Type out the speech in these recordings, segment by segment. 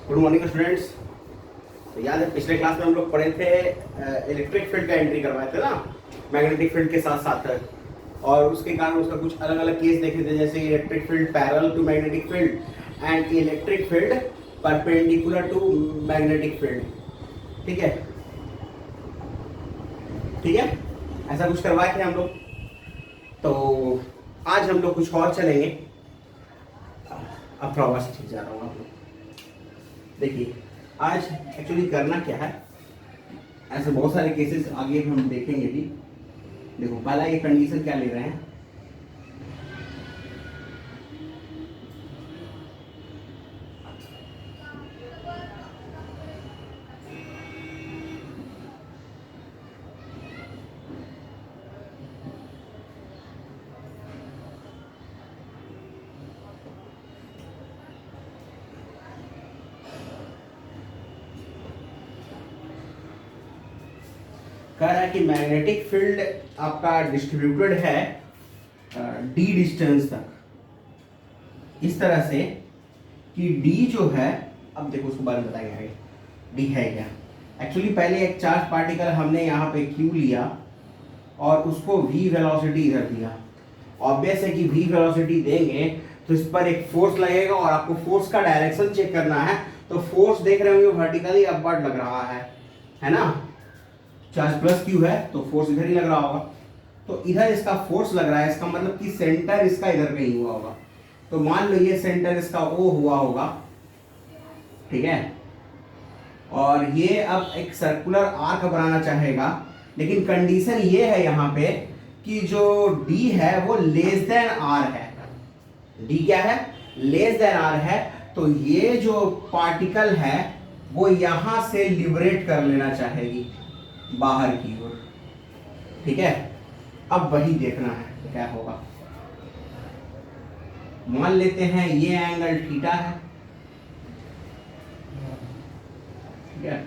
Good morning students. तो याद है पिछले क्लास में हम लोग पढ़े थे इलेक्ट्रिक फील्ड का एंट्री करवाए थे ना, मैग्नेटिक फील्ड के साथ साथ, और उसके कारण उसका कुछ अलग अलग केस देखे थे, जैसे electric field parallel to magnetic field and electric field perpendicular to magnetic field. ठीक है, ठीक है, ऐसा कुछ करवाए थे हम लोग। तो आज हम लोग कुछ और चलेंगे। अब थोड़ा आवाज ठीक जा रहा हूँ आप लोग। देखिए आज एक्चुअली करना क्या है, ऐसे बहुत सारे केसेस आगे हम देखेंगे भी। देखो पहला ये कंडीशन क्या ले रहे हैं, कह रहा है कि मैग्नेटिक फील्ड आपका डिस्ट्रीब्यूटेड है डी डिस्टेंस तक, इस तरह से कि डी जो है, अब देखो उसके बारे में बताएंगे डी है क्या। एक्चुअली पहले एक चार्ज पार्टिकल हमने यहाँ पे क्यू लिया और उसको v वेलोसिटी इधर दिया। ऑब्वियस है कि v वेलोसिटी देंगे तो इस पर एक फोर्स लगेगा और आपको फोर्स का डायरेक्शन चेक करना है। तो फोर्स देख रहे होंगे वर्टिकली अपवर्ड लग रहा है ना। चार्ज प्लस क्यू है तो फोर्स इधर ही लग रहा होगा, तो इधर इसका फोर्स लग रहा है, इसका मतलब कि सेंटर इसका इधर कहीं हुआ होगा। तो मान लो ये सेंटर इसका ओ हुआ होगा, ठीक है, और ये अब एक सर्कुलर आर्क बनाना चाहेगा, लेकिन कंडीशन ये है यहाँ पे कि जो d है वो लेस देन r है। d क्या है? लेस देन r है। तो ये जो पार्टिकल है वो यहां से लिबरेट कर लेना चाहेगी बाहर की ओर, ठीक है। अब वही देखना है क्या होगा। मान लेते हैं ये एंगल थीटा है, ठीक है,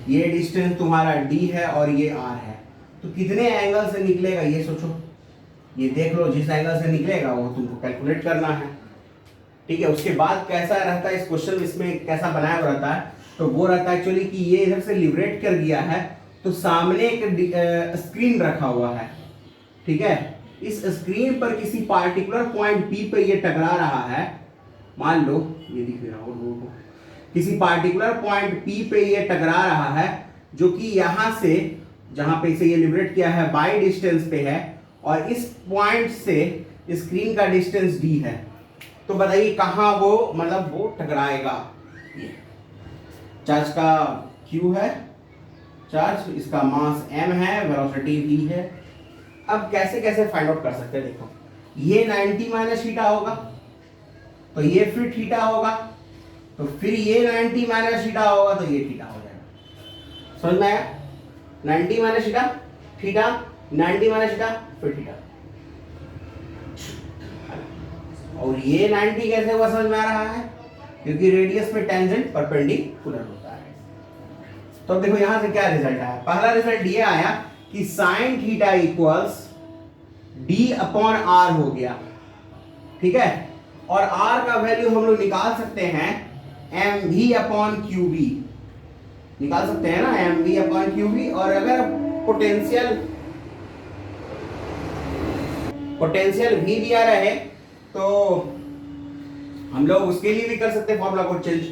ये डिस्टेंस तुम्हारा d है और ये r है। तो कितने एंगल से निकलेगा ये सोचो, ये देख लो, जिस एंगल से निकलेगा वो तुमको कैलकुलेट करना है, ठीक है। उसके बाद कैसा रहता है इस क्वेश्चन, इसमें कैसा बनाया हुआ रहता है, तो वो रहता है एक्चुअली कि ये इधर से लिबरेट कर गया है, तो सामने एक स्क्रीन रखा हुआ है, ठीक है। इस स्क्रीन पर किसी पार्टिकुलर पॉइंट P पे ये टकरा रहा है, मान लो ये दिख रहा हो, किसी पार्टिकुलर पॉइंट P पे ये टकरा रहा है, जो कि यहां से जहां पे इसे ये लिबरेट किया है बाई डिस्टेंस पे है, और इस पॉइंट से स्क्रीन का डिस्टेंस d है। तो बताइए कहां वो, मतलब वो टकराएगा। चार्ज का q है, चार्ज, इसका मास m है, वेलोसिटी v है। अब कैसे कैसे फाइंड आउट कर सकते हैं, देखो ये 90 माइनस थीटा होगा, तो ये फिर थीटा होगा, तो फिर ये 90 माइनस थीटा होगा, तो ये थीटा हो जाएगा। समझ में आया? 90 minus theta, theta, 90 minus theta, फिर थीटा। और ये 90 कैसे हुआ समझ में आ रहा है, क्योंकि रेडियस में टेंजेंट परपेंडिकुलर होता है। तो देखो यहां से क्या रिजल्ट आया, पहला रिजल्ट ये आया कि sine theta equals D upon R हो गया, ठीक है। और आर का वैल्यू हम लोग निकाल सकते हैं M V upon Q B, निकाल सकते हैं ना, M V upon Q B. और अगर पोटेंशियल भी दिया रहे तो हम लोग उसके लिए भी कर सकते हैं फॉर्मूला को चेंज।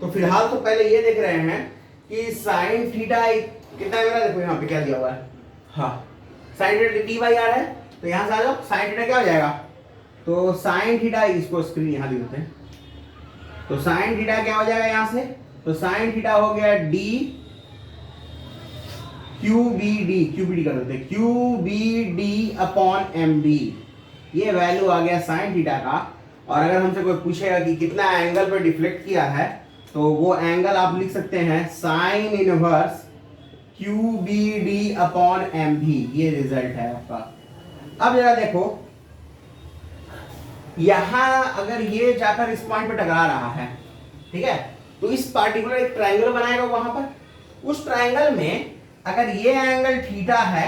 तो फिलहाल तो पहले ये देख रहे हैं कि साइन थीटा कितना है, देखो यहाँ पे क्या दिया हुआ है, हाँ sine theta T by R है, तो यहाँ से आ जाओ, साइन थीटा क्या हो जाएगा, तो साइन थीटा, इसको स्क्रीन यहाँ दे देते हैं, तो साइन थीटा क्या हो जाएगा यहाँ से, तो साइन थीटा हो गया D Q B D, Q B D कर देते हैं, Q B D upon M B. ये वैल्यू आ गया साइन थीटा का। और अगर हमसे कोई पूछेगा कि कितना एंगल पर डिफ्लेक्ट किया है, तो वो एंगल आप लिख सकते हैं sine inverse Q B D upon M भी। ये रिजल्ट है आपका। अब जरा देखो, यहां अगर ये जाकर इस पॉइंट पे टकरा रहा है, ठीक है, तो इस पार्टिकुलर एक ट्रायंगल बनाएगा वहां पर, उस ट्रायंगल में अगर ये एंगल थीटा है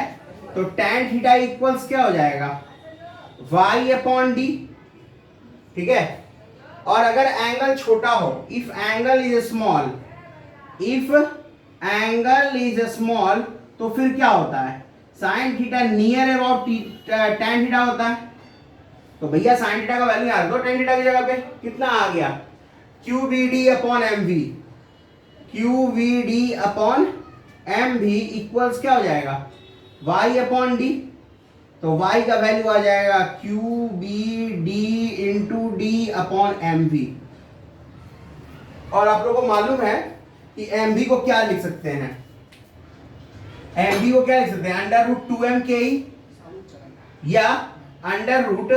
तो tan थीटा इक्वल्स क्या हो जाएगा, y अपॉन डी, ठीक है। और अगर एंगल छोटा हो, if angle is small, if angle is small, तो फिर क्या होता है, sine theta near about tan theta होता है। तो भैया साइन थीटा का वैल्यू यार दो, टेन थीटा की जगह पे कितना आ गया, Q B D upon M V, Q V D upon M V equals क्या हो जाएगा, वाई अपॉन डी। तो y का वैल्यू आ जाएगा Q B D into D upon M V. और आप लोगों को मालूम है कि एम वी को क्या लिख सकते हैं, एम वी को क्या लिख सकते हैं, अंडर रूट टू एम के या under root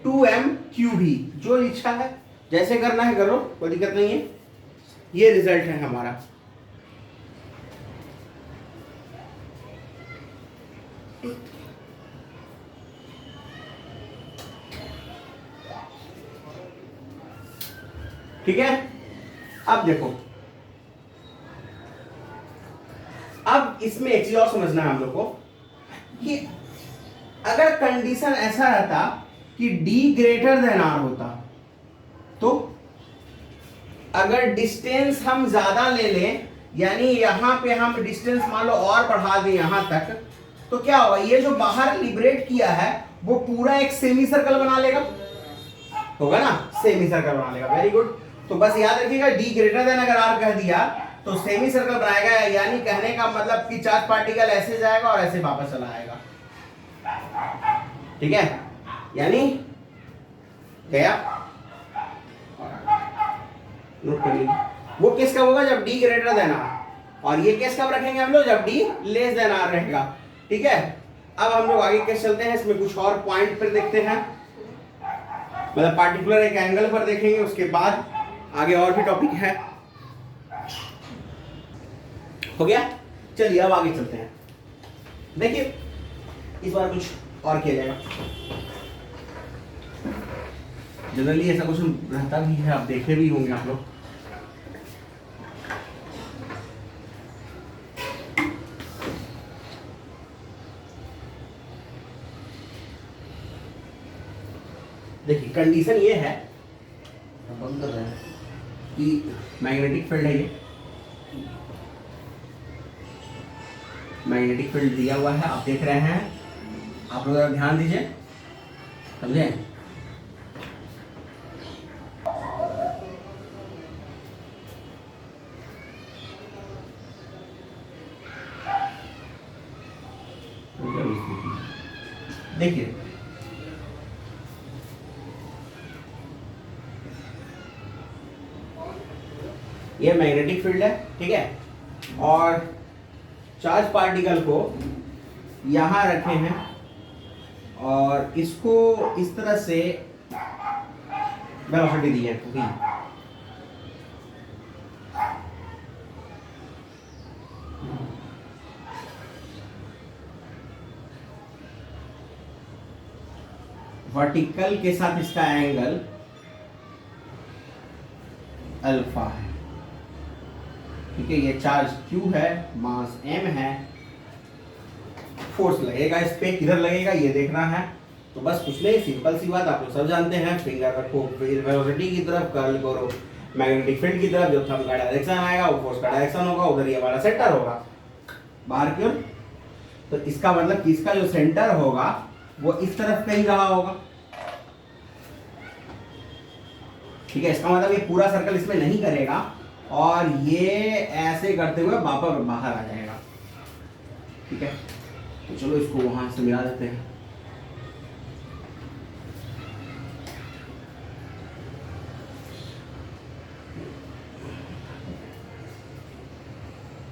two M Q भी, जो इच्छा है जैसे करना है करो, कोई दिक्कत नहीं है। ये रिजल्ट है हमारा। ठीक है, अब देखो, अब इसमें एक चीज और समझना है हम लोग को कि अगर कंडीशन ऐसा रहता कि d ग्रेटर देन r होता, तो अगर डिस्टेंस हम ज्यादा ले लें, यानी यहां पे हम डिस्टेंस मान लो और बढ़ा दें यहां तक, तो क्या होगा, ये जो बाहर लिबरेट किया है वो पूरा एक सेमी सर्कल बना लेगा, होगा ना, सेमी सर्कल बना लेगा। Very good. तो बस याद रखिएगा d ग्रेटर देन अगर r कह दिया तो सेमी सर्कल बनाएगा, यानी कहने का मतलब कि चार्ज पार्टिकल ऐसे जाएगा और ऐसे वापस चला आएगा। ठीक है, यानी गया, नोट कर लीजिए, वो केस कब होगा जब d ग्रेटर देन r, और ये केस कब रखेंगे हम लोग जब d लेस देन r रहेगा। ठीक है, अब हम लोग आगे केस चलते हैं, इसमें कुछ और पॉइंट पर देखते हैं, मतलब पार्टिकुलर एक एंगल पर देखेंगे, उसके बाद आगे और भी टॉपिक है। हो गया, चलिए अब आगे चलते हैं। देखिए इस बार कुछ और किया जाएगा, जनरली ऐसा कुछ रहता भी है, आप देखे भी होंगे आप लोग। देखिए कंडीशन ये है कि मैग्नेटिक फील्ड है, ये मैग्नेटिक फील्ड दिया हुआ है, आप देख रहे हैं, आप लोग ध्यान दीजिए, समझे। देखिए ये मैग्नेटिक फील्ड है, ठीक है, और चार्ज पार्टिकल को यहां रखे हैं और इसको इस तरह से वेलोसिटी दी है v, वर्टिकल के साथ इसका एंगल अल्फा है। ठीक है, ये चार्ज Q है, मास M है, फोर्स लगेगा इस पे, किधर लगेगा ये देखना है। तो बस कुछ नहीं, सिंपल सी बात, आप लोग सब जानते हैं, फिंगर रखो वेलोसिटी की तरफ, कर्ल करो मैग्नेटिक फील्ड की तरफ, जो थंब का डायरेक्शन आएगा वो फोर्स का डायरेक्शन होगा, उधर ये हमारा सेंटर होगा बाहर की ओर। तो इसका मतलब कि इसका जो सेंटर होगा वो इस तरफ कहीं रहा होगा। ठीक है, इसका मतलब ये पूरा सर्कल इसमें नहीं करेगा और ये ऐसे करते हुए वापस बाहर आ जाएगा। ठीक है, तो चलो इसको वहां से मिला देते हैं।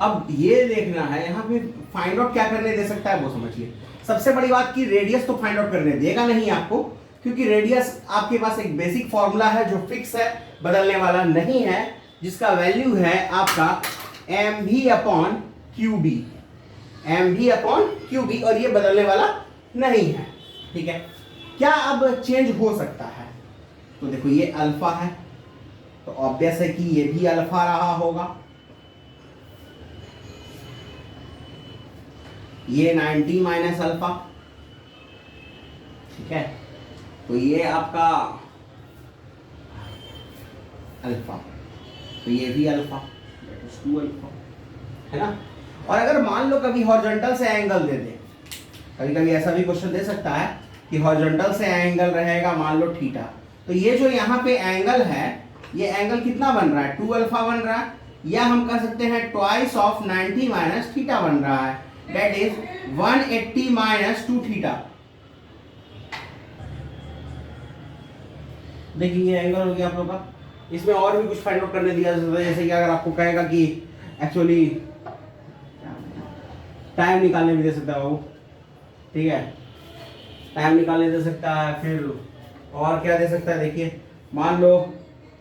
अब ये देखना है यहाँ पे फाइंड आउट क्या करने दे सकता है वो समझिए। सबसे बड़ी बात कि रेडियस तो फाइंड आउट करने देगा नहीं आपको, क्योंकि रेडियस आपके पास एक बेसिक फॉर्मूला है जो फिक्स है, बदलने वाला नहीं है, जिसका वैल्यू है आपका mv upon Q B, mv upon Q B, और ये बदलने वाला नहीं है। ठीक है, क्या अब चेंज हो सकता है? तो देखो ये अल्फा है, तो ऑब्वियस है कि ये भी अल्फा रहा होगा, ये 90 माइनस अल्फा। ठीक है, तो ये आपका अल्फा, तो ये भी अल्फा, दैट इज 2 अल्फा, है ना। और अगर मान लो कभी हॉरिजॉन्टल से एंगल दे दे, कभी कभी ऐसा भी क्वेश्चन दे सकता है कि हॉरिजॉन्टल से एंगल रहेगा मान लो थीटा, तो ये जो यहाँ पे एंगल है, ये एंगल कितना बन रहा है, 2 अल्फा बन रहा है, या हम कह सकते हैं ट्वाइस ऑफ 90 माइनस थीटा बन रहा है, दैट इज 180 माइनस 2 थीटा। देखिए ये एंगल हो गया आप लोग का। इसमें और भी कुछ फाइंड आउट करने दिया जाता है, जैसे कि अगर आपको कहेगा कि एक्चुअली टाइम निकालने भी दे सकता है वो, ठीक है, टाइम निकालने दे सकता है, फिर और क्या दे सकता है, देखिए मान लो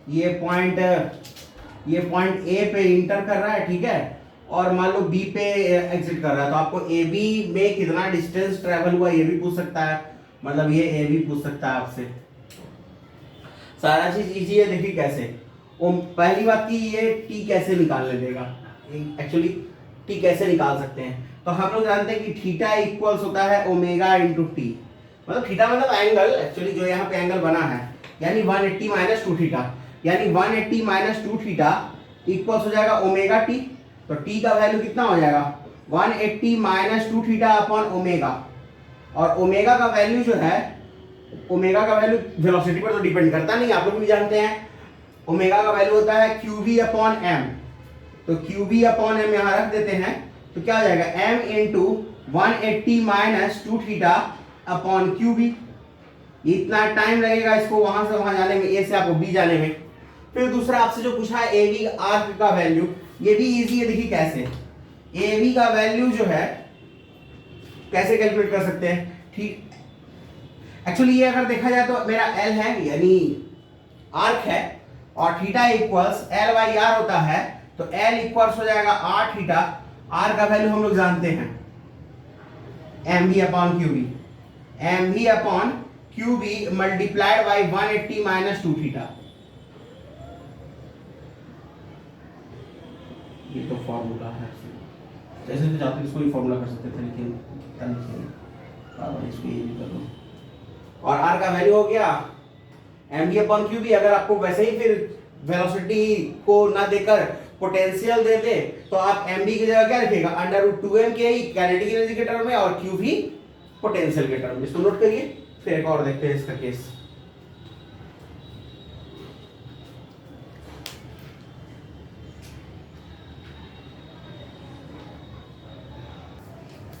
ये पॉइंट ए पे इंटर कर रहा है, ठीक है, और मान लो बी पे एग्जिट कर रहा है, तो आपको ए बी में कितना डिस्टेंस ट्रेवल हुआ ये भी पूछ सकता है, मतलब ये ए बी पूछ सकता है आपसे। सारा चीज इजी है। देखिए कैसे, वो पहली बात की ये टी कैसे निकालने देगा, एक्चुअली टी कैसे निकाल सकते हैं, तो हम लोग जानते हैं कि थीटा इक्वल्स होता है ओमेगा इंटू टी, मतलब थीटा मतलब एंगल, एक्चुअली जो यहाँ पे एंगल बना है, यानी 180 माइनस 2 थीटा, यानी 180 माइनस 2 थीटा इक्वल्स हो जाएगा ओमेगा टी, तो टी का वैल्यू कितना हो जाएगा 180 माइनस 2 थीटा अपॉन ओमेगा, और ओमेगा का वैल्यू जो है, ओमेगा का वैल्यू वेलोसिटी पर तो डिपेंड करता नहीं, आप लोग भी जानते हैं, ओमेगा का वैल्यू होता है क्यू अपॉन एम, तो क्यू अपॉन एम यहाँ रख देते हैं, तो क्या हो जाएगा m into 180 minus 2 theta upon Q B. इतना टाइम लगेगा इसको वहां से वहां जाने में, ए से आपको बी जाने में। फिर दूसरा आपसे जो पूछा है ए बी आर्क का वैल्यू, ये भी इजी है, देखिए कैसे ए बी का वैल्यू जो है कैसे कैलकुलेट कर सकते हैं, ठीक, एक्चुअली ये अगर देखा जाए तो मेरा एल है यानी आर्क है, और theta equals L by R होता है, तो एल इक्वल्स हो जाएगा आर थीटा, आर का वैल्यू हम लोग जानते हैं M B upon Q B, M B upon Q B multiplied by 180 minus 2 theta. ये तो फॉर्मूला है, जैसे तो जाते इसको भी फॉर्मूला कर सकते थे, लेकिन इसको ये भी कर लो, और आर का वैल्यू हो गया M B upon Q B. अगर आपको वैसे ही फिर वेलोसिटी को ना देकर पोटेंशियल दे दे, तो आप एम बी की जगह क्या रखिएगा अंडर रूट 2m के ही काइनेटिक एनर्जी के टर्म में, और क्यू भी पोटेंशियल के टर्म में। इसको नोट करिए, फिर एक और देखते हैं इसका केस।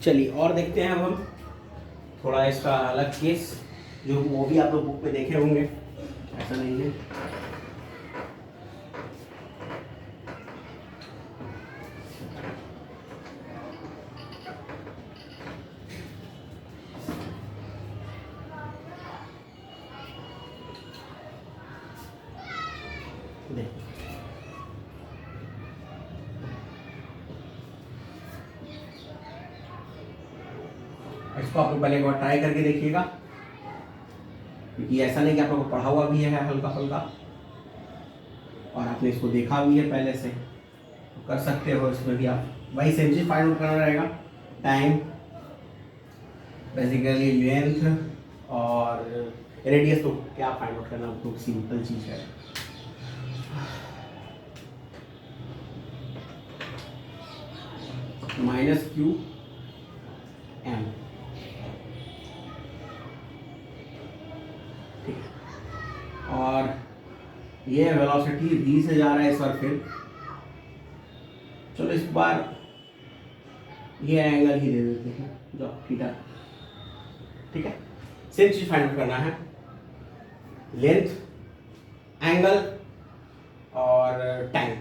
चलिए और देखते हैं अब हम थोड़ा इसका अलग केस, जो वो भी आप लोग बुक पे देखे होंगे, ऐसा नहीं है। इसको आप लोग पहले एक बार ट्राई करके देखिएगा, क्योंकि ऐसा नहीं कि आप लोगों को पढ़ा हुआ भी है हल्का फुल्का, और आपने इसको देखा भी है पहले से, तो कर सकते हो इसमें भी आप। वही सेम चीज फाइंड आउट करना रहेगा, टाइम, बेसिकली लेंथ और रेडियस, तो क्या फाइंड आउट करना, तो सिंपल चीज है। माइनस क्यू एम, और ये वेलोसिटी v से जा रहा है इस बार, फिर चलो इस बार ये एंगल ही दे देते हैं जो थीटा, ठीक है। सेम चीज फाइंड आउट करना है, लेंथ, एंगल और टाइम,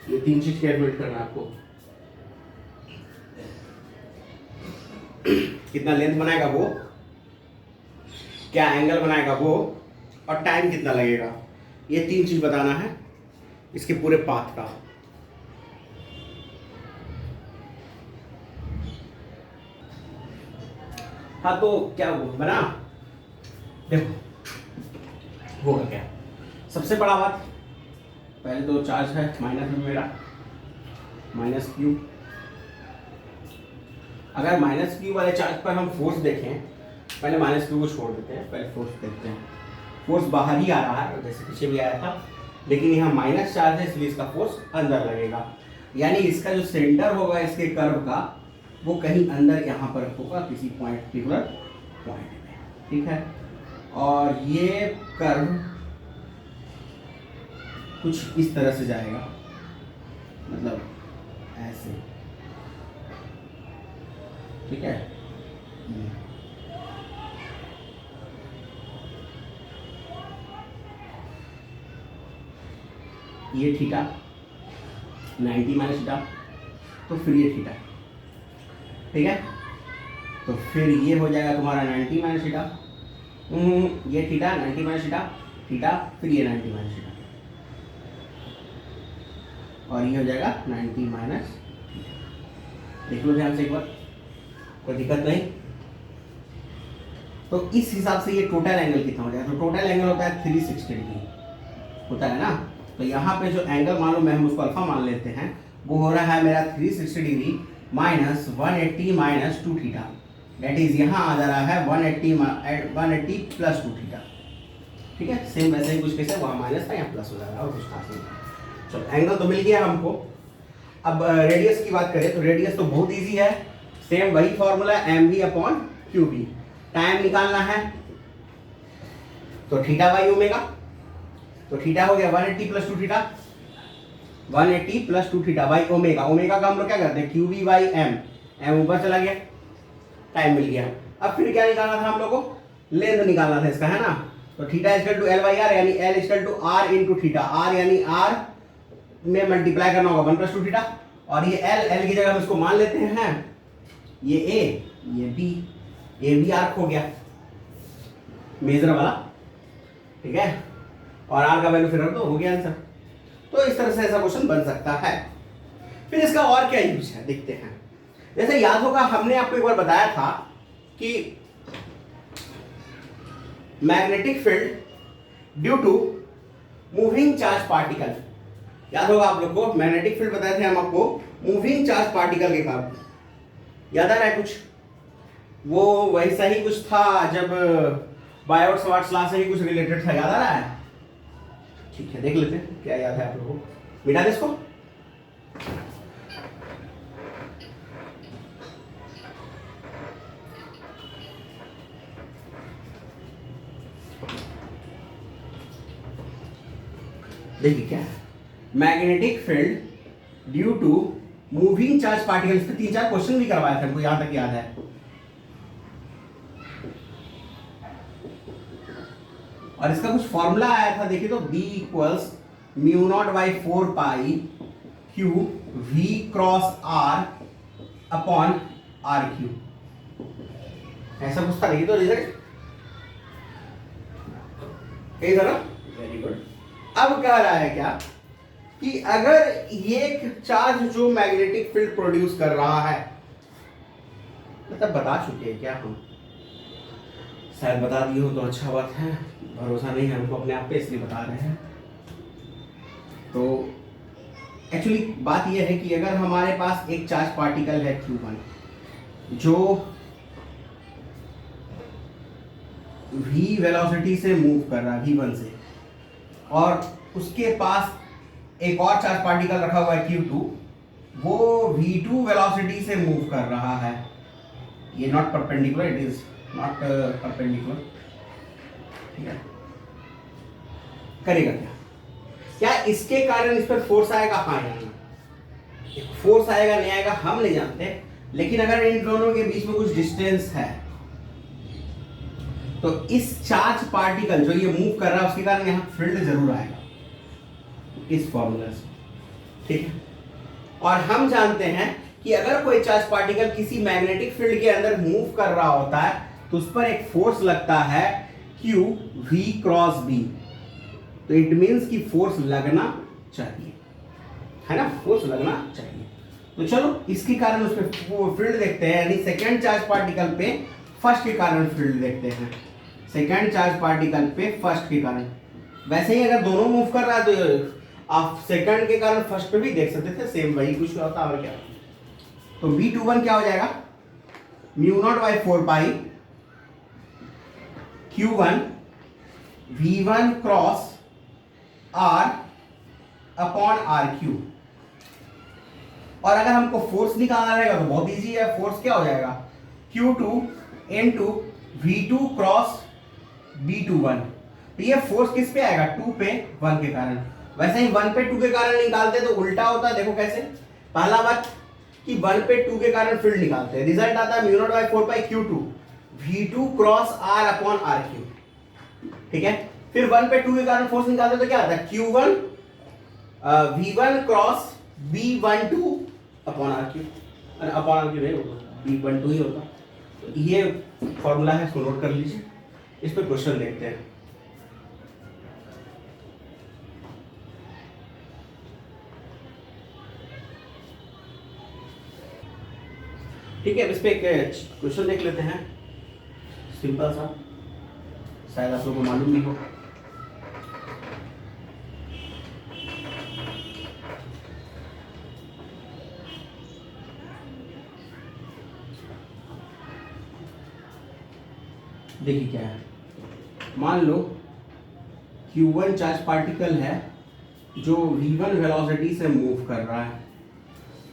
ये तीन चीज कैलकुलेट करना है आपको। कितना लेंथ बनाएगा वो, क्या एंगल बनाएगा वो, और टाइम कितना लगेगा, ये तीन चीज बताना है इसके पूरे पाथ का। हाँ तो क्या बना, देखो होगा क्या, सबसे बड़ा बात, पहले तो चार्ज है माइनस में मेरा, माइनस क्यू। अगर माइनस क्यू वाले चार्ज पर हम फोर्स देखें, पहले माइनस क्यू को छोड़ देते हैं, पहले फोर्स देखते हैं। फोर्स बाहर ही आ रहा है जैसे पीछे भी आया था, लेकिन यहाँ माइनस चार्ज है इसलिए इसका फोर्स अंदर लगेगा। यानी इसका जो सेंटर होगा इसके कर्व का वो कहीं अंदर यहाँ पर होगा किसी पर्टिकुलर पॉइंट में, ठीक है। और ये कर्व कुछ इस तरह से जाएगा, मतलब ऐसे, ठीक है। ये थीटा 90 माइनस थीटा, तो फिर ये थीटा, ठीक है। तो फिर ये हो जाएगा तुम्हारा 90 माइनस थीटा, ये थीटा 90 माइनस थीटा, थीटा फिर ये 90 माइनस थीटा, और ये हो जाएगा 90 माइनस थीटा। देख लो ध्यान से एक बार, कोई दिक्कत नहीं। तो इस हिसाब से ये टोटल एंगल कितना हो जाएगा? तो टोटल एंगल होता है 360 डिग्री होता है ना। तो यहाँ पे जो एंगल मान लो मैं हम उसको अल्फा मान लेते हैं, वो हो रहा है मेरा 360 degree minus 180 minus 2 theta, that is यहाँ आ जा रहा है 180 प्लस 2 थीटा, ठीक है। सेम वैसे ही कुछ कैसे वहाँ माइनस था यहाँ प्लस हो जाएगा, और कुछ खास नहीं। चलो एंगल तो मिल गया हमको। अब रेडियस की बात करें तो रेडियस तो बहुत ईजी है, सेम वही फॉर्मूला mv/qb। टाइम निकालना है तो थीटा बाई ओमेगा, तो थीटा हो गया 180 plus 2 theta, 180 plus 2 theta by omega. Omega का हम लोग क्या करते हैं QV बाई एम, एम ऊपर चला गया, टाइम मिल गया। अब फिर क्या निकालना था हम लोग को? लेंथ निकालना था इसका, है ना। तो theta equal to L by R, यानी L equal to R into theta. R यानी R में मल्टीप्लाई करना होगा 1 प्लस 2 थीटा, और ये L की जगह हम इसको मान लेते हैं ये A, ये B, ए भी आर्क हो गया मेजर वाला, ठीक है। और आर का वैल्यू फिर तो हो गया आंसर। तो इस तरह से ऐसा क्वेश्चन बन सकता है। फिर इसका और क्या यूज है देखते हैं। जैसे याद होगा हमने आपको एक बार बताया था कि magnetic field due to moving charge particle, याद होगा आप लोग को मैग्नेटिक फील्ड बताए थे हम आपको मूविंग चार्ज पार्टिकल के कारण, याद आ रहा है कुछ? वो वैसा ही कुछ था जब बायोट-सवार्ट्स लॉ से ही कुछ रिलेटेड था, याद आ रहा है? ठीक है, देख लेते हैं क्या याद है आप लोगों को। मिटा दे इसको। देखिए क्या है, magnetic field due to moving charge particle. इस पे 3-4 क्वेश्चन भी करवाया था हमको, यहां तक याद है। और इसका कुछ फॉर्मूला आया था, देखिए तो B equals mu not by 4 pi Q V cross R upon R Q, ऐसा कुछ था। देखिए तो रिजल्ट यही था ना, वेरी गुड। अब कह रहा है क्या कि अगर ये चार्ज जो मैग्नेटिक फील्ड प्रोड्यूस कर रहा है, मतलब बता चुके हैं क्या हम? शायद बता दिए हो तो अच्छा बात है, भरोसा नहीं है हमको अपने आप पे इसलिए बता रहे हैं। तो एक्चुअली बात यह है कि अगर हमारे पास एक चार्ज पार्टिकल है Q1 जो v वेलोसिटी से मूव कर रहा है v1 से, और उसके पास एक और चार्ज पार्टिकल रखा हुआ है Q2, वो v2 वेलोसिटी से मूव कर रहा है। ये not perpendicular, it is not perpendicular, ठीक है। करेगा क्या? क्या इसके कारण इस पर फोर्स आएगा? हाँ यार, फोर्स आएगा नहीं आएगा हम नहीं जानते, लेकिन अगर इन दोनों के बीच में कुछ डिस्टेंस है तो इस चार्ज पार्टिकल जो ये मूव कर रहा है उसके कारण यहां फील्ड जरूर आएगा इस फॉर्मूला से, ठीक है। और हम जानते हैं कि अगर कोई चार्ज पार्टिकल किसी मैग्नेटिक फील्ड के अंदर मूव कर रहा होता है तो उस पर एक फोर्स लगता है Q V क्रॉस B। तो इट मीन्स कि फोर्स लगना चाहिए, है ना, फोर्स लगना चाहिए। तो चलो इसके कारण उस पर फील्ड देखते हैं, यानी सेकेंड चार्ज पार्टिकल पे फर्स्ट के कारण फील्ड देखते हैं। सेकेंड चार्ज पार्टिकल पे फर्स्ट के कारण, वैसे ही अगर दोनों मूव कर रहा है तो आप सेकंड के कारण फर्स्ट पे भी देख सकते थे, सेम वही कुछ होता और क्या। तो V21 क्या हो जाएगा? Mu not by 4 pi Q1 V1 cross R upon R cube. और अगर हमको फोर्स निकालना रहेगा तो बहुत इजी है, फोर्स क्या हो जाएगा Q2 into V2 cross B21। तो ये फोर्स किस पे आएगा 2 पे 1 के कारण। वैसे ही 1 पे 2 के कारण निकालते तो उल्टा होता है, देखो कैसे। पहला बात कि 1 पे 2 के कारण फील्ड निकालते हैं, रिजल्ट आता है म्यू नॉट बाय 4 पाई Q2 V2 cross R upon R cube, ठीक है। फिर 1 पे 2 के कारण फोर्स निकालते तो क्या आता है Q1 V1 cross B12 upon R cube, upon R cube नहीं होगा, B12 ही होगा। तो ये फॉर्मूला है, इसको नोट कर लीजिए। इस पे क्वेश्चन देखते हैं। ठीक है, अब इस पे एक क्वेश्चन देख लेते हैं, सिंपल सा, शायद आप लोगों को मालूम भी हो। देखिए क्या है, मान लो Q1 चार्ज पार्टिकल है जो V1 वेलोसिटी से मूव कर रहा है,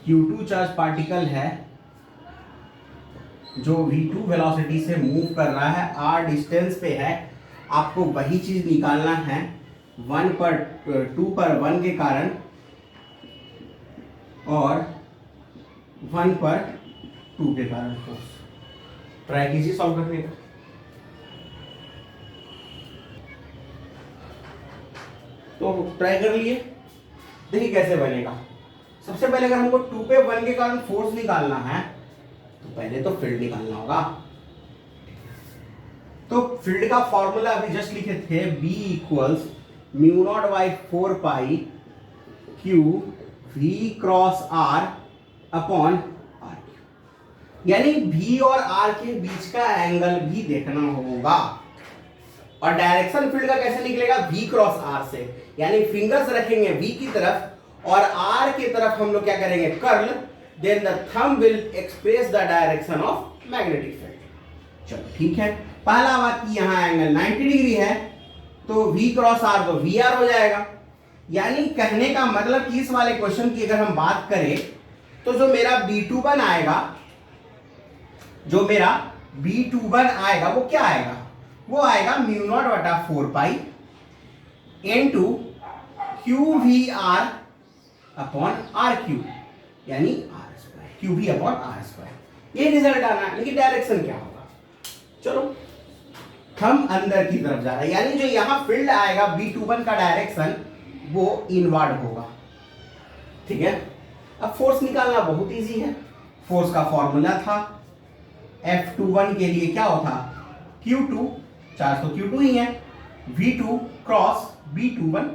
Q2 चार्ज पार्टिकल है जो V2 वेलोसिटी से मूव कर रहा है, R डिस्टेंस पे है। आपको वही चीज निकालना है 1 पर 2 पर 1 के कारण और 1 पर 2 के कारण फोर्स। ट्राई कीजिए सॉल्व करने का। तो ट्राई कर लिए, देखिए कैसे बनेगा। सबसे पहले अगर हमको 2 पे 1 के कारण फोर्स निकालना है तो पहले तो फील्ड निकालना होगा। तो फील्ड का फॉर्मूला अभी जस्ट लिखे थे, B equals mu not by 4 pi Q V cross R upon R, यानी V और R के बीच का एंगल भी देखना होगा। और डायरेक्शन फील्ड का कैसे निकलेगा V क्रॉस R से, यानी फिंगर्स रखेंगे V की तरफ और R की तरफ हम लोग क्या करेंगे curl, then the thumb will express the direction of magnetic field. चलो ठीक है, पहला बात कि यहाँ एंगल 90 डिग्री है तो V क्रॉस R तो VR हो जाएगा। यानी कहने का मतलब कि इस वाले क्वेश्चन की अगर हम बात करें तो जो मेरा B21 आएगा, जो मेरा B21 आएगा वो क्या आएगा, वो आएगा म्यू नॉट बटा 4 पाई into QVR upon R cube, यानी R square, QV upon R square. ये रिजल्ट आना है, लेकिन डायरेक्शन क्या होगा। चलो हम अंदर की तरफ जा रहे हैं, यानी जो यहां फील्ड आएगा B21 का डायरेक्शन वो इनवर्ड होगा, ठीक है। अब फोर्स निकालना बहुत इजी है। फोर्स का फॉर्मूला था F21 के लिए क्या होता, Q2, चार्ज तो Q2 ही है, V2 क्रॉस B21,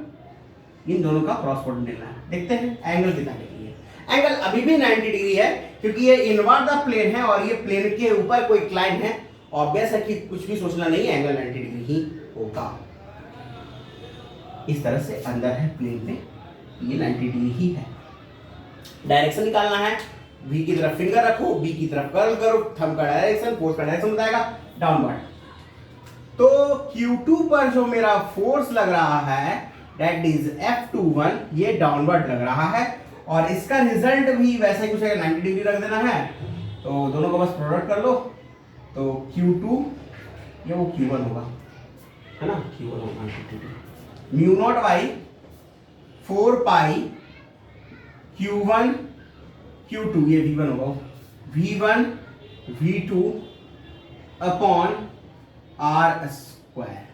इन दोनों का क्रॉस प्रोडक्ट लेना है। देखते हैं एंगल कितना डिग्री है। एंगल अभी भी 90 डिग्री है क्योंकि ये इनवर्ड द प्लेन है और ये प्लेन के ऊपर कोई क्लाइन है। ऑब्वियस है कि कुछ भी सोचना नहीं है, एंगल 90 डिग्री ही होगा। इस तरह से अंदर है प्लेन में, ये 90 डिग्री ही है। डायरेक्शन निकालना है, V की तरफ फिंगर रखो, B की तरफ कर्ल करो, थंब का डायरेक्शन, फोर्स का डायरेक्शन बताएगा डाउनवर्ड। तो Q2 पर जो मेरा फोर्स लग रहा है दैट इज F21, ये डाउनवर्ड लग रहा है और इसका रिजल्ट भी वैसे ही कुछ है, 90 डिग्री रख देना है। तो दोनों को बस प्रोडक्ट कर लो, तो Q2 ये वो Q1 होगा, है ना, Q1 होगा mu not by 4 pi Q1 Q2, ये V1 होगा, V1 V2 upon R square.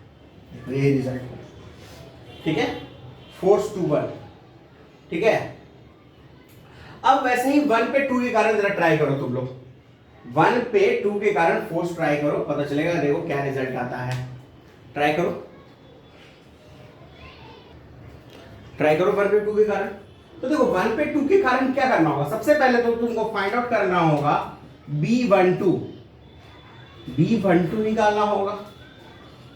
देखो ये रिजल्ट है, ठीक है, फोर्स टू 1, ठीक है। अब वैसे ही 1 पे 2 के कारण जरा ट्राई करो तुम लोग, 1 पे 2 के कारण फोर्स ट्राई करो, पता चलेगा, देखो क्या रिजल्ट आता है। ट्राई करो 1 पे 2 के कारण। तो देखो 1 पे 2 के कारण क्या करना होगा, सबसे पहले तो तुमको फाइंड आउट करना होगा B12 निकालना होगा।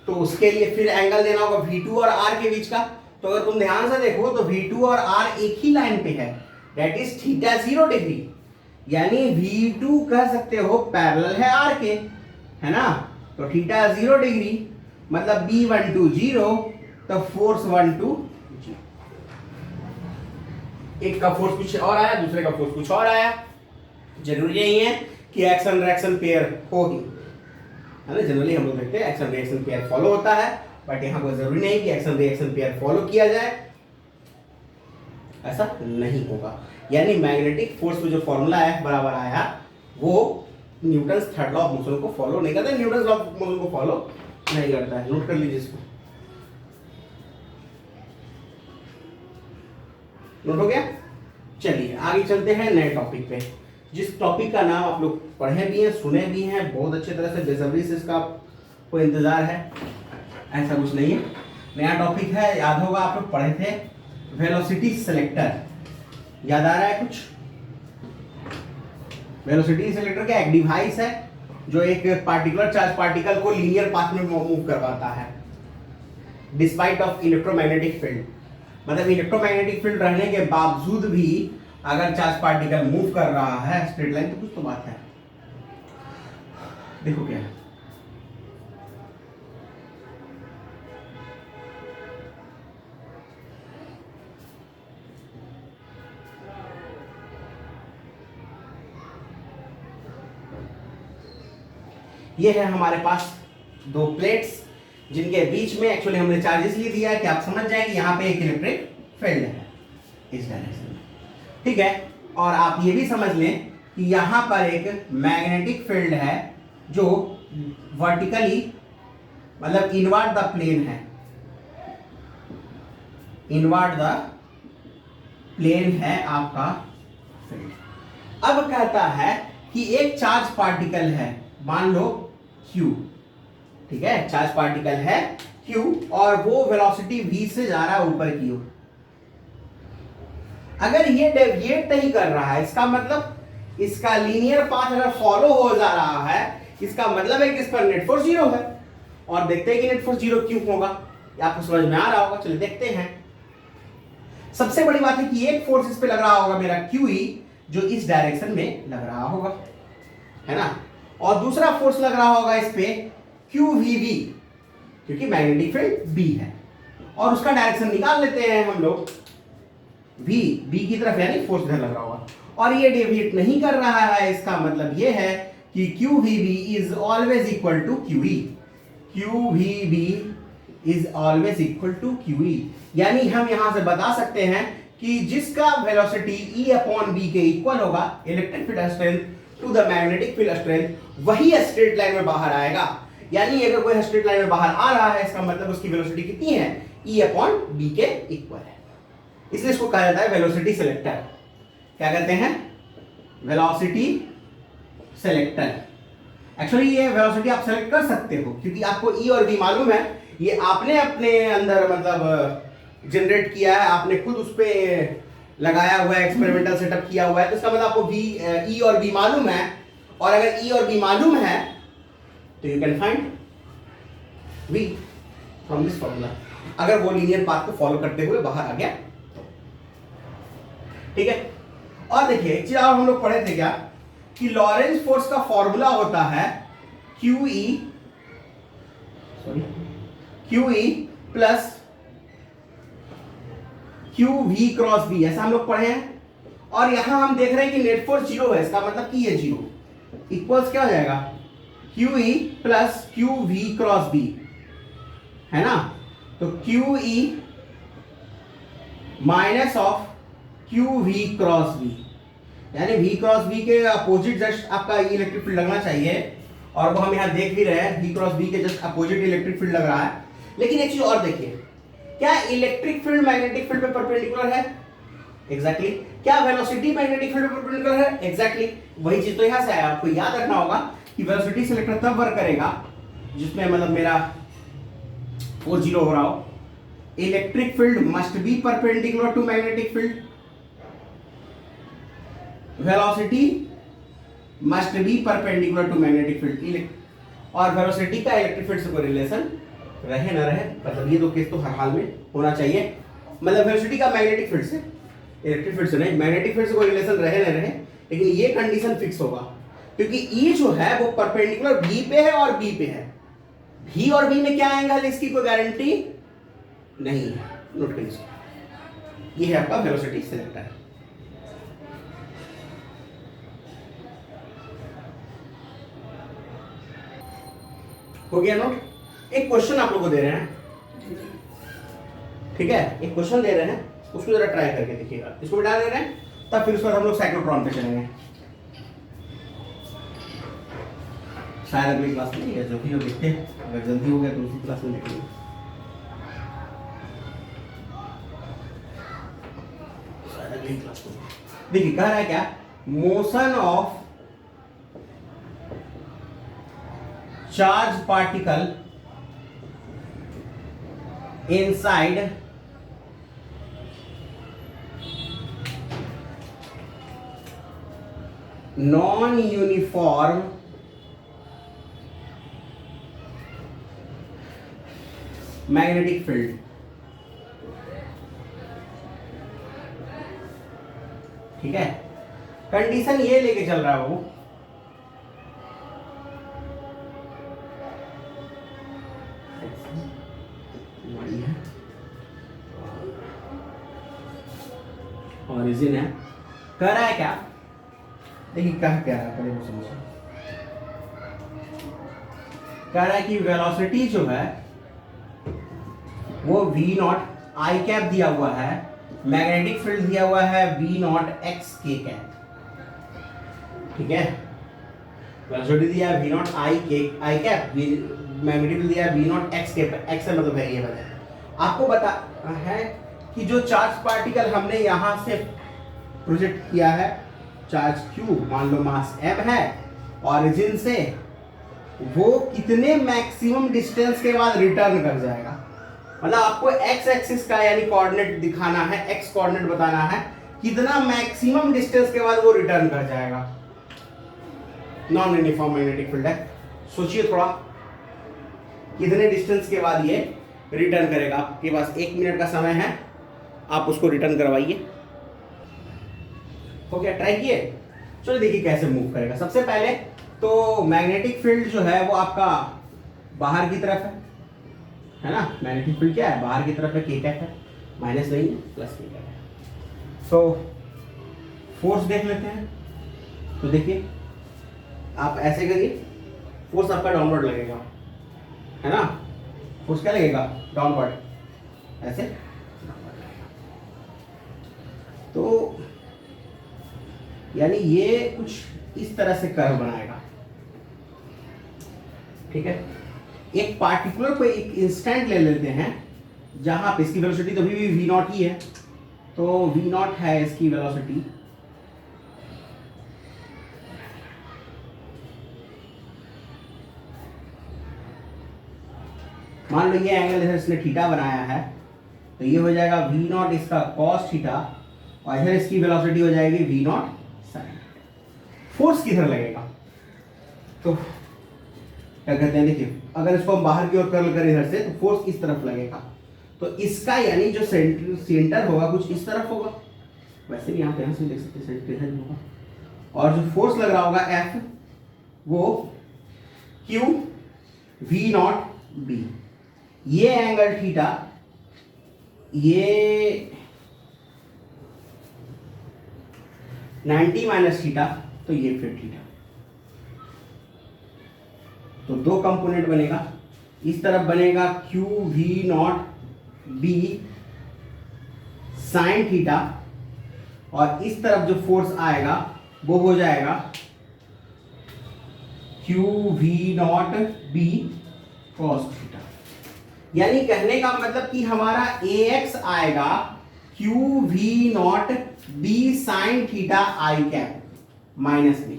तो उसके लिए फिर एंगल देना होगा V2 और R के बीच का। तो अगर तुम ध्यान से देखो तो V2 और R एक ही लाइन पे है, दैट इज थीटा 0 डिग्री, यानी V2 कह सकते हो पैरेलल है R के, है ना। तो थीटा 0 डिग्री मतलब B12 0, तो फोर्स 12 0। एक का फोर्स कुछ और आया, दूसरे का फोर्स कुछ और आया। जरूरी नहीं है कि एक्शन रिएक्शन पेयर हो ही, है ना। जनरली हम लोग देखते हैं एक्शन रिएक्शन पेयर फॉलो होता है, बट यहाँ पर जरूरी नहीं कि एक्शन रिएक्शन पेयर फॉलो किया जाए, ऐसा नहीं होगा। यानी मैग्नेटिक फोर्स में जो फॉर्मूला है बराबर आया वो Newton's third law of motion को फॉलो नहीं करता, न्यूटन्स लॉ ऑफ मोशन को फॉलो नहीं करता है। नोट कर लीजिए इसको। नोट हो गया। चलिए आगे चलते हैं नए टॉपिक पे, जिस टॉपिक का नाम आप लोग पढ़े भी हैं, सुने भी हैं बहुत अच्छे तरह से, बेसब्री से इसका आपको इंतजार है, ऐसा कुछ नहीं है। नया टॉपिक है, याद होगा आप लोग पढ़े थे, वेलोसिटी सेलेक्टर। याद आ रहा है कुछ? वेलोसिटी सेलेक्टर क्या एक डिवाइस है जो एक पार्टिकुलर चार्ज पार्टिकल को लीनियर पाथ में मूव करवाता है डिस्पाइट ऑफ इलेक्ट्रोमैग्नेटिक फील्ड। मतलब इलेक्ट्रोमैग्नेटिक फील्ड रहने के बावजूद भी अगर चार्ज पार्टिकल मूव कर रहा है स्ट्रेट लाइन, तो कुछ तो बात है। देखो क्या है, ये है हमारे पास दो प्लेट्स जिनके बीच में एक्चुअली हमने चार्जेस ले दिया है कि आप समझ जाए कि यहाँ पे एक इलेक्ट्रिक फील्ड है इस डायरेक्शन में, ठीक है। और आप ये भी समझ लें कि यहाँ पर एक मैग्नेटिक फील्ड है जो वर्टिकली मतलब इनवर्ड द प्लेन है, इनवर्ड द प्लेन है आपका फील्ड। अब कहता है कि एक चार्ज पार्टिकल है, मान लो Q, ठीक है, चार्ज पार्टिकल है Q और वो वेलोसिटी v से जा रहा है ऊपर की ओर। अगर ये डेविएट नहीं कर रहा है, इसका मतलब इसका लीनियर पाथ अगर फॉलो हो जा रहा है, इसका मतलब है कि इस पर नेट फोर्स 0 है। और देखते हैं कि नेट फोर्स 0 क्यों होगा, आपको समझ में आ रहा होगा। चलिए देखते हैं। सबसे बड़ी बात है कि एक फोर्स इस पे लग रहा होगा मेरा QE, जो इस डायरेक्शन में लग रहा होगा, है ना। और दूसरा फोर्स लग रहा होगा इस पे QVB, क्योंकि मैग्नेटिक फील्ड B है। और उसका डायरेक्शन निकाल लेते हैं हम लोग, B की तरफ, यानी फोर्स इधर लग रहा होगा। और ये डेविएट नहीं कर रहा है, इसका मतलब ये है कि QVB is always equal to QE। QVB is always equal to QE, यानी हम यहां से बता सकते हैं कि जिसका वेलोसिटी E/B के इक्वल होगा electric field strength to the magnetic field strength, वही स्ट्रेट लाइन में बाहर आएगा। यानी अगर कोई स्ट्रेट लाइन में बाहर आ रहा है, इसका मतलब उसकी वेलोसिटी कितनी है, E/B के इक्वल है। इसलिए इसको कहा जाता है वेलोसिटी सेलेक्टर। क्या कहते हैं? Velocity selector. एक्चुअली ये वेलोसिटी आप सेलेक्ट कर सकते हो क्योंकि आपको E और B मालूम है, ये आपने अपने अंदर मतलब जनरेट किया है, आपने खुद उस पर लगाया हुआ है, एक्सपेरिमेंटल सेटअप किया हुआ है, तो इसका मतलब आपको E और B मालूम है। और अगर E और B मालूम है तो you can find V from this formula, अगर वो लीनियर पाथ को फॉलो करते हुए बाहर आ गया तो, ठीक है। और देखिए एक चीज और हम लोग पढ़े थे क्या, कि लॉरेंस फोर्स का फॉर्मूला होता है QE plus QV cross B, ऐसा हम लोग पढ़े हैं। और यहां हम देख रहे हैं कि नेट फोर्स 0 है, इसका मतलब कि ये 0 इक्वल्स क्या हो जाएगा, QE plus QV cross B, है ना। तो QE minus of QV cross B, यानी V क्रॉस B के अपोजिट जस्ट आपका इलेक्ट्रिक फील्ड लगना चाहिए, और वो हम यहाँ देख भी रहे हैं, V क्रॉस B के जस्ट अपोजिट इलेक्ट्रिक फील्ड लग रहा है। लेकिन एक चीज और देखिए, क्या इलेक्ट्रिक फील्ड मैग्नेटिक फील्ड पे परपेंडिकुलर है? एग्जैक्टली। क्या वेलोसिटी मैग्नेटिक फील्ड पे परपेंडिकुलर है? एग्जैक्टली। वही चीज तो यहां से आया। आपको याद रखना होगा कि वेलोसिटी सेलेक्टर तब वर्क करेगा जिसमें मतलब मेरा वो 0 हो रहा हो। Electric field must be perpendicular to magnetic field, velocity must be perpendicular to magnetic field, और वेलोसिटी का इलेक्ट्रिक फील्ड से कोई रिलेशन रहे ना रहे, मतलब ये दो केस तो हर हाल में होना चाहिए। मतलब वेलोसिटी का मैग्नेटिक फील्ड से, इलेक्ट्रिक फील्ड से नहीं, मैग्नेटिक फील्ड से कोई रिलेशन रहे ना रहे, लेकिन ये कंडीशन फिक्स होगा क्योंकि E जो है वो परपेंडिकुलर B पे है और B पे है। भी और बी में क्या एंगल, इसकी कोई गारंटी नहीं है, नोट करिए इसको। ये है आपका वेलोसिटी सिलेक्टर। हो गया नोट। एक क्वेश्चन आप लोग को दे रहे हैं, ठीक है, एक क्वेश्चन दे रहे हैं, उसको जरा ट्राई करके देखिएगा। इसको बता दे रहे हैं, तब फिर उसके बाद हम लोग साइक्लोट्रॉन पे चलेंगे। शायद अगली क्लास में, या जो भी हो देखते हैं, अगर जल्दी हो गया तो उसी क्लास में देखेंगे। शायद अगली क्लास में। देखिए कह रहा है क्या, motion of charge particle inside non uniform magnetic field. ठीक है, कंडीशन ये लेके चल रहा है वो, ओरिजिन है। कह रहा है क्या, देखिए कह क्या रहा है, पहले वो समझो। कह रहा है कि वेलोसिटी जो है वो v नॉट आई कैप दिया हुआ है, मैग्नेटिक फील्ड दिया हुआ है v not x k cap. ठीक है, वेलोसिटी दिया है v not I cap, magnetic field दिया है v not x cap, x का मतलब वेरिएबल है। आपको बता है कि जो चार्ज पार्टिकल हमने यहां से प्रोजेक्ट किया है, चार्ज q, मान लो मास m है, ऑरिजिन से, वो कितने मैक्सिमम डिस्टेंस के बाद रिटर्न कर जाएगा। मतलब आपको x एक्सिस का यानी कोऑर्डिनेट दिखाना है, x कोऑर्डिनेट बताना है, कितना मैक्सिमम डिस्टेंस के बाद वो रिटर्न कर जाएगा। नॉन यूनिफॉर्म मैग्नेटिक फील्ड है, सोचिए थोड़ा, कितने डिस्टेंस के बाद ये रिटर्न करेगा। आपके पास 1 मिनट का समय है, आप उसको रिटर्न करवाइए। हो गया, ट्राई किए। चलो देखिए कैसे मूव करेगा। सबसे पहले तो मैग्नेटिक फील्ड जो है वो आपका बाहर की तरफ है ना। मैग्नेटिक फील्ड क्या है, बाहर की तरफ है, k कैप है, माइनस नहीं है, प्लस k कैप है। तो फोर्स देख लेते हैं। तो देखिए आप ऐसे करिए, फोर्स आपका डाउनवर्ड लगेगा, है ना। फोर्स क्या लगेगा, डाउनवर्ड, ऐसे। तो यानी ये कुछ इस तरह से कर्व बनाएगा। ठीक है, एक पार्टिकुलर कोई एक इंस्टेंट ले लेते हैं जहां पे इसकी वेलोसिटी तो अभी भी v नॉट ही है, तो v नॉट है इसकी वेलोसिटी। मान लो ये एंगल जैसे इसने थीटा बनाया है, तो ये हो जाएगा v नॉट इसका कॉस थीटा, और इधर इसकी वेलोसिटी हो जाएगी v नॉट साइन। फोर्स किधर लगेगा, तो क्या कहते हैं, देखिए अगर इसको हम बाहर की ओर कर्ल करें इधर से, तो फोर्स इस तरफ लगेगा। तो इसका यानी जो सेंटर होगा कुछ इस तरफ होगा, वैसे भी यहाँ पे से देख सकते हैं सेंटर इधर होगा, और जो फोर्स लग रहा होगा F, वो Q V नॉट B। ये एंगल थीटा, ये 90 माइनस थीटा, तो ये फिर थीटा। तो दो कंपोनेंट बनेगा, इस तरफ बनेगा Q V not B sine theta, और इस तरफ जो फोर्स आएगा वो हो जाएगा Q V not B cos theta. यानी कहने का मतलब कि हमारा AX आएगा Q V not B sine theta I cap minus B,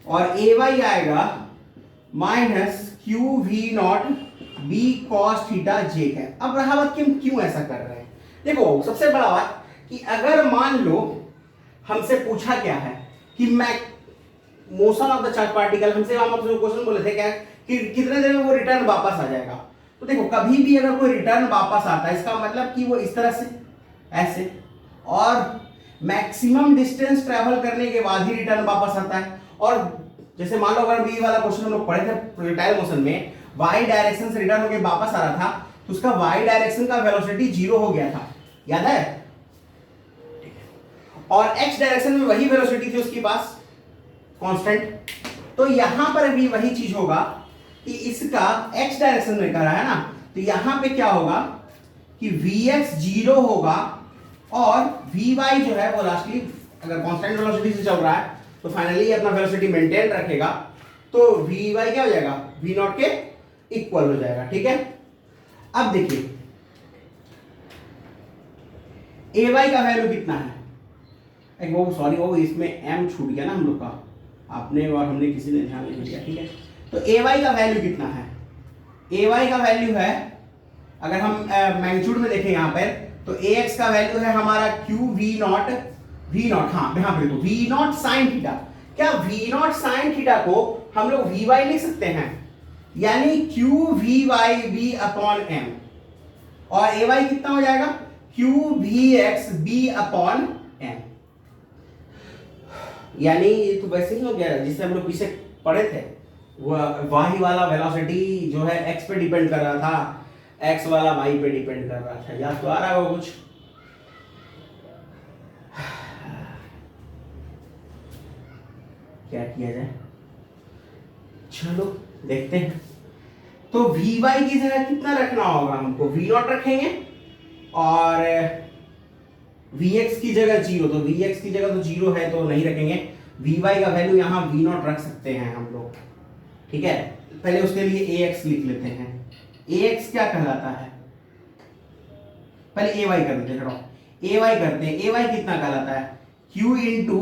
और AY आएगा minus Q V not B cos theta J cap. अब रहा बात कि हम क्यों ऐसा कर रहे हैं। देखो सबसे बड़ा बात कि अगर मान लो हमसे पूछा क्या है कि मैं motion of the charge particle, हमसे हम आपसे क्वेश्चन बोले थे क्या कि कितने देर में वो रिटर्न वापस आ जाएगा। तो देखो कभी भी अगर कोई रिटर्न वापस आता है, इसका मतलब कि वो इस तरह से ऐसे, और मैक्सिमम डिस्टेंस ट्रेवल करने के बाद ही रिटर्न वापस आता है। और जैसे मान लो अगर बी वाला क्वेश्चन हम लोग पढ़े थे प्रोजेक्टाइल मोशन में, वाई डायरेक्शन से रिटर्न होकर वापस आ रहा था, तो उसका वाई डायरेक्शन का वेलोसिटी 0 हो गया था, याद है? और एक्स डायरेक्शन में वही वेलोसिटी थी उसके पास, कांस्टेंट। तो यहां पर भी वही चीज होगा कि इसका एक्स डायरेक्शन में कर रहा है ना, तो यहां पे क्या होगा कि vx 0 होगा और vy जो है वो लास्टली अगर कांस्टेंट वेलोसिटी से चल रहा है तो फाइनली अपना वेलोसिटी मेंटेन रखेगा, तो vy क्या हो जाएगा, v नॉट के इक्वल हो जाएगा। ठीक है, अब देखिए ay का वैल्यू कितना है, वो सॉरी वो इसमें m छूट गया ना हम लोग का, आपने और हमने किसी ने ध्यान नहीं दिया। ठीक है, तो ay का वैल्यू कितना है, ay का वैल्यू है, अगर हम मैग्नीट्यूड में देखें यहाँ पर, तो ax का वैल्यू है हमारा q v नॉट, हाँ यहाँ पे देखो v नॉट साइन थीटा। क्या v नॉट साइन थीटा को हम लोग vy लिख सकते हैं, यानी q vy b upon m, और ay कितना हो जाएगा, q vx b upon m। यानी ये तो वैसे ही हो गया जिससे हम लोग पीछे पढ़े थे, वाही वाला वेलोसिटी जो है x पे डिपेंड कर रहा था, x वाला y पे डिपेंड कर रहा था, याद तो आ रहा है वो कुछ। क्या किया जाए, चलो देखते हैं। तो vy की जगह कितना रखना होगा हमको, v नॉट रखेंगे, और vx की जगह 0, तो vx की जगह तो 0 है तो नहीं रखेंगे, vy का वैल्यू यहाँ v नॉट रख सकते हैं हम लोग। ठीक है, पहले उसके लिए ax लिख लेते हैं। ax क्या कहलाता है, पहले ay कर लेते हैं, चलो ay करते हैं। ay कितना कहलाता है, q into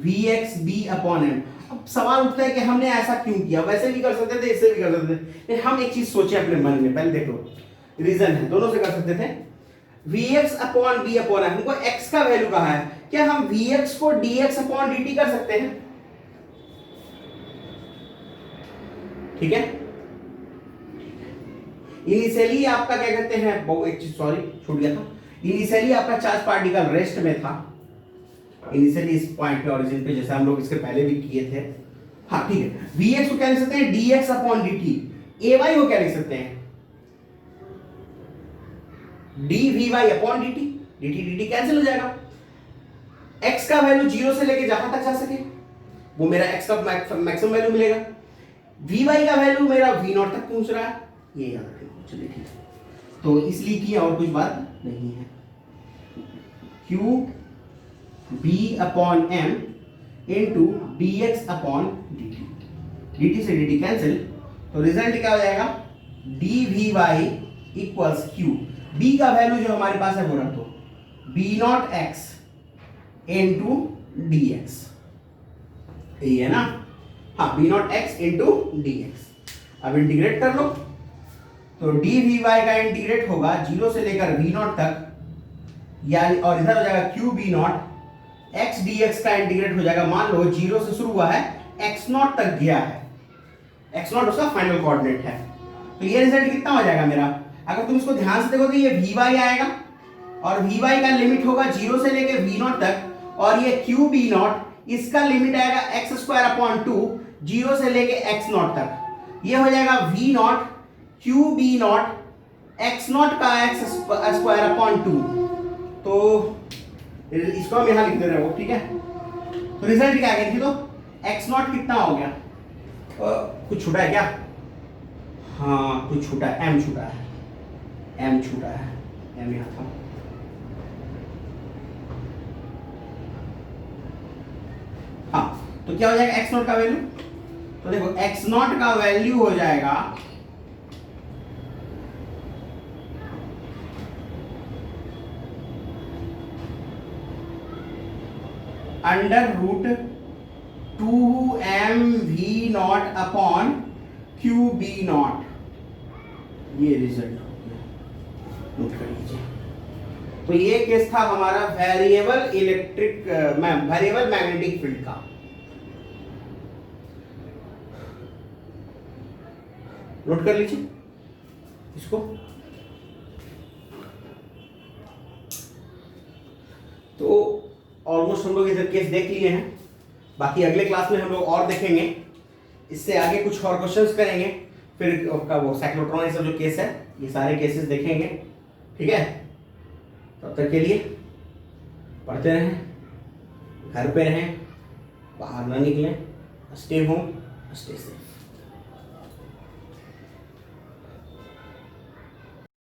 vx b upon m। अब सवाल उठता है कि हमने ऐसा क्यों किया, वैसे भी कर सकते थे, इससे भी कर सकते थे, हम एक चीज सोचे अपने मन में, पहले देखो रीजन है, दोनों से कर सकते थे। vx upon b upon m, हमको x का वैल्यू कहा है, क्या हम vx को dx अपॉन dt कर सकते हैं? ठीक है, इनिशियली आपका क्या कहते हैं, वो एक चीज सॉरी छूट गया था, इनिशियली आपका चार्ज पार्टिकल रेस्ट में था, इनिशियली इस पॉइंट पे ओरिजिन पे, जैसे हम लोग इसके पहले भी किए थे। हाँ ठीक है, vx को क्या लिख सकते हैं, dx अपॉन dt। ay को क्या लिख सकते हैं, dvy upon dt, dt dt cancel हो जाएगा। x का वैल्यू 0 से लेके जहां तक जा सके वो मेरा x का मैक्सिमम वैल्यू मिलेगा, vy का वैल्यू मेरा v नॉट तक पहुंच रहा है, ये याद रखें। चलिए ठीक है, तो इसलिए की और कुछ बात नहीं है, q b upon m into dx upon dt, dt से dt कैंसिल, तो रिजल्ट क्या हो जाएगा, dvy इक्वल्स q, b का वैल्यू जो हमारे पास है वो रख दो, b not x into dx, यही है ना, हाँ b not x into dx। अब इंटीग्रेट कर लो, तो dvy का इंटीग्रेट होगा 0 से लेकर v नॉट तक, यानी और इधर हो जाएगा q b not, x dx का इंटीग्रेट हो जाएगा, मान लो 0 से शुरू हुआ है x नॉट तक गया है, x नॉट उसका फाइनल कोऑर्डिनेट है, तो ये रिजल्ट कितना हो जाएगा मेरा, अगर तुम इसको ध्यान से देखो तो ये vy आएगा, और vy का लिमिट होगा 0 से लेके v नॉट तक, और ये q b नॉट इसका लिमिट आएगा x स्क्वायर अपॉन 2 0 से लेके x नॉट तक, ये हो जाएगा v not q b not x not का x स्क्वायर अपॉन 2, तो इसको हम यहां लिख दे रहे हो। ठीक है, तो रिजल्ट क्या आ गया, तो x नॉट कितना हो गया, कुछ छूटा है क्या, हाँ कुछ छूटा है, m छूटा है, m छूटा है, m यहां था, हाँ तो क्या हो जाएगा x नॉट का वैल्यू, तो देखो x नॉट का वैल्यू हो जाएगा under root 2mv not upon Q B not, ये रिजल्ट हो गया, नोट कर लीजिए। तो ये केस था हमारा वेरिएबल वेरिएबल मैग्नेटिक फील्ड का, नोट कर लीजिए इसको। तो ऑलमोस्ट हम लोग इधर केस देख लिए हैं, बाकी अगले क्लास में हम लोग और देखेंगे, इससे आगे कुछ और क्वेश्चंस करेंगे, फिर आपका वो साइक्लोट्रॉन, ये सब जो केस है, ये सारे केसेस देखेंगे, ठीक है। तब तक के लिए पढ़ते रहें, घर पे रहें, बाहर ना निकलें, स्टे होम, स्टे सेफ।